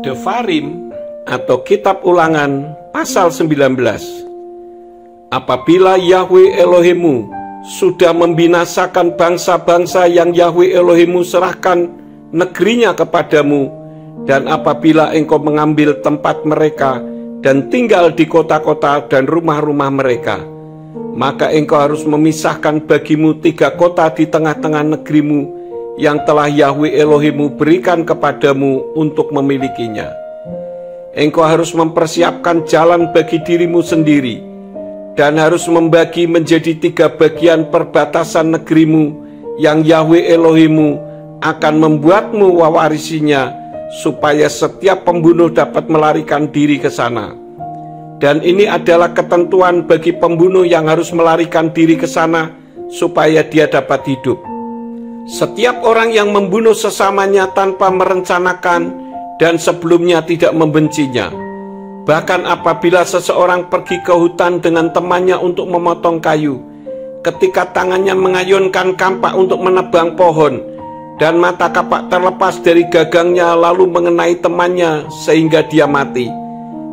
Devarim atau Kitab Ulangan pasal 19. Apabila Yahwe Elohimmu sudah membinasakan bangsa-bangsa yang Yahwe Elohimmu serahkan negerinya kepadamu, dan apabila engkau mengambil tempat mereka dan tinggal di kota-kota dan rumah-rumah mereka, maka engkau harus memisahkan bagimu 3 kota di tengah-tengah negerimu yang telah Yahwe Elohimmu berikan kepadamu untuk memilikinya. Engkau harus mempersiapkan jalan bagi dirimu sendiri, dan harus membagi menjadi 3 bagian perbatasan negerimu yang Yahwe Elohimmu akan membuatmu mewarisinya, supaya setiap pembunuh dapat melarikan diri ke sana. Dan ini adalah ketentuan bagi pembunuh yang harus melarikan diri ke sana, supaya dia dapat hidup. Setiap orang yang membunuh sesamanya tanpa merencanakan dan sebelumnya tidak membencinya, bahkan apabila seseorang pergi ke hutan dengan temannya untuk memotong kayu, ketika tangannya mengayunkan kampak untuk menebang pohon, dan mata kapak terlepas dari gagangnya lalu mengenai temannya sehingga dia mati,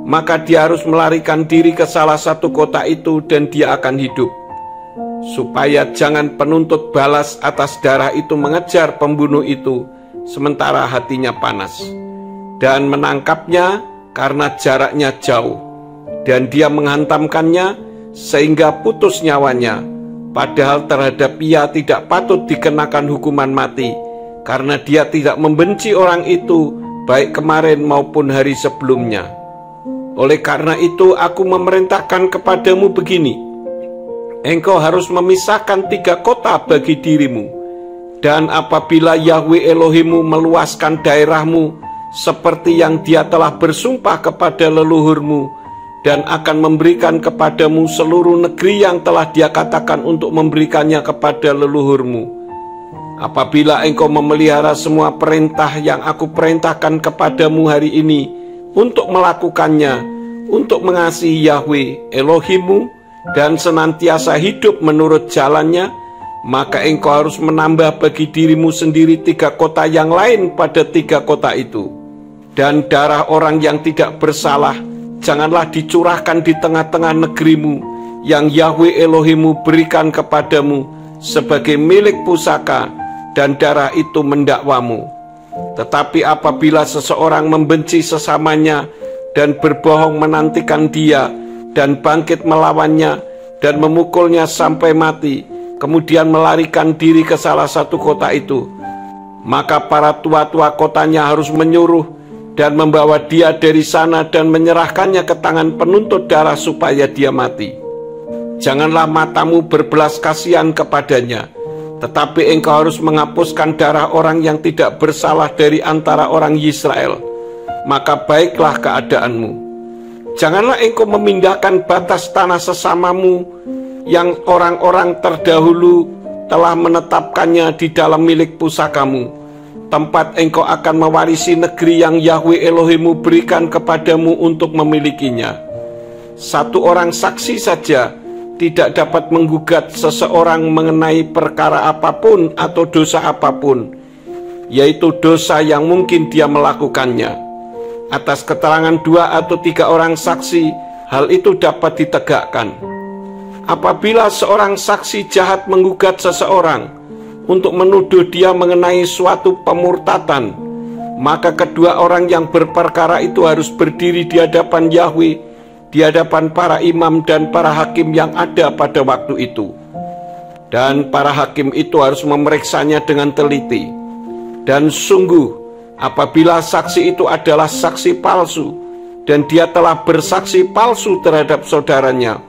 maka dia harus melarikan diri ke salah satu kota itu dan dia akan hidup. Supaya jangan penuntut balas atas darah itu mengejar pembunuh itu sementara hatinya panas, dan menangkapnya karena jaraknya jauh, dan dia menghantamkannya sehingga putus nyawanya, padahal terhadap ia tidak patut dikenakan hukuman mati, karena dia tidak membenci orang itu baik kemarin maupun hari sebelumnya. Oleh karena itu aku memerintahkan kepadamu begini: engkau harus memisahkan 3 kota bagi dirimu, dan apabila Yahwe Elohimmu meluaskan daerahmu seperti yang dia telah bersumpah kepada leluhurmu, dan akan memberikan kepadamu seluruh negeri yang telah dia katakan untuk memberikannya kepada leluhurmu, apabila engkau memelihara semua perintah yang aku perintahkan kepadamu hari ini untuk melakukannya, untuk mengasihi Yahwe Elohimmu dan senantiasa hidup menurut jalannya, maka engkau harus menambah bagi dirimu sendiri 3 kota yang lain pada 3 kota itu. Dan darah orang yang tidak bersalah janganlah dicurahkan di tengah-tengah negerimu yang Yahwe Elohimmu berikan kepadamu sebagai milik pusaka, dan darah itu mendakwamu. Tetapi apabila seseorang membenci sesamanya dan berbohong menantikan dia, dan bangkit melawannya dan memukulnya sampai mati, kemudian melarikan diri ke salah satu kota itu, maka para tua-tua kotanya harus menyuruh dan membawa dia dari sana dan menyerahkannya ke tangan penuntut darah supaya dia mati. Janganlah matamu berbelas kasihan kepadanya, tetapi engkau harus menghapuskan darah orang yang tidak bersalah dari antara orang Israel, maka baiklah keadaanmu. Janganlah engkau memindahkan batas tanah sesamamu yang orang-orang terdahulu telah menetapkannya di dalam milik pusakamu, tempat engkau akan mewarisi negeri yang Yahwe Elohimmu berikan kepadamu untuk memilikinya. 1 orang saksi saja tidak dapat menggugat seseorang mengenai perkara apapun atau dosa apapun, yaitu dosa yang mungkin dia melakukannya. Atas keterangan 2 atau 3 orang saksi, hal itu dapat ditegakkan. Apabila seorang saksi jahat menggugat seseorang untuk menuduh dia mengenai suatu pemurtatan, maka kedua orang yang berperkara itu harus berdiri di hadapan Yahwe, di hadapan para imam dan para hakim yang ada pada waktu itu. Dan para hakim itu harus memeriksanya dengan teliti. Dan sungguh, apabila saksi itu adalah saksi palsu, dan dia telah bersaksi palsu terhadap saudaranya,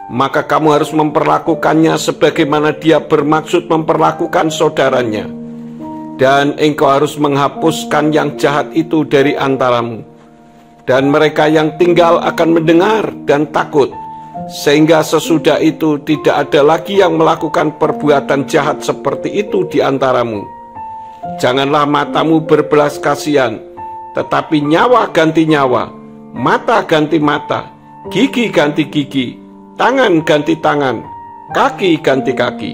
maka kamu harus memperlakukannya sebagaimana dia bermaksud memperlakukan saudaranya. Dan engkau harus menghapuskan yang jahat itu dari antaramu. Dan mereka yang tinggal akan mendengar dan takut, sehingga sesudah itu tidak ada lagi yang melakukan perbuatan jahat seperti itu di antaramu. Janganlah matamu berbelas kasihan, tetapi nyawa ganti nyawa, mata ganti mata, gigi ganti gigi, tangan ganti tangan, kaki ganti kaki.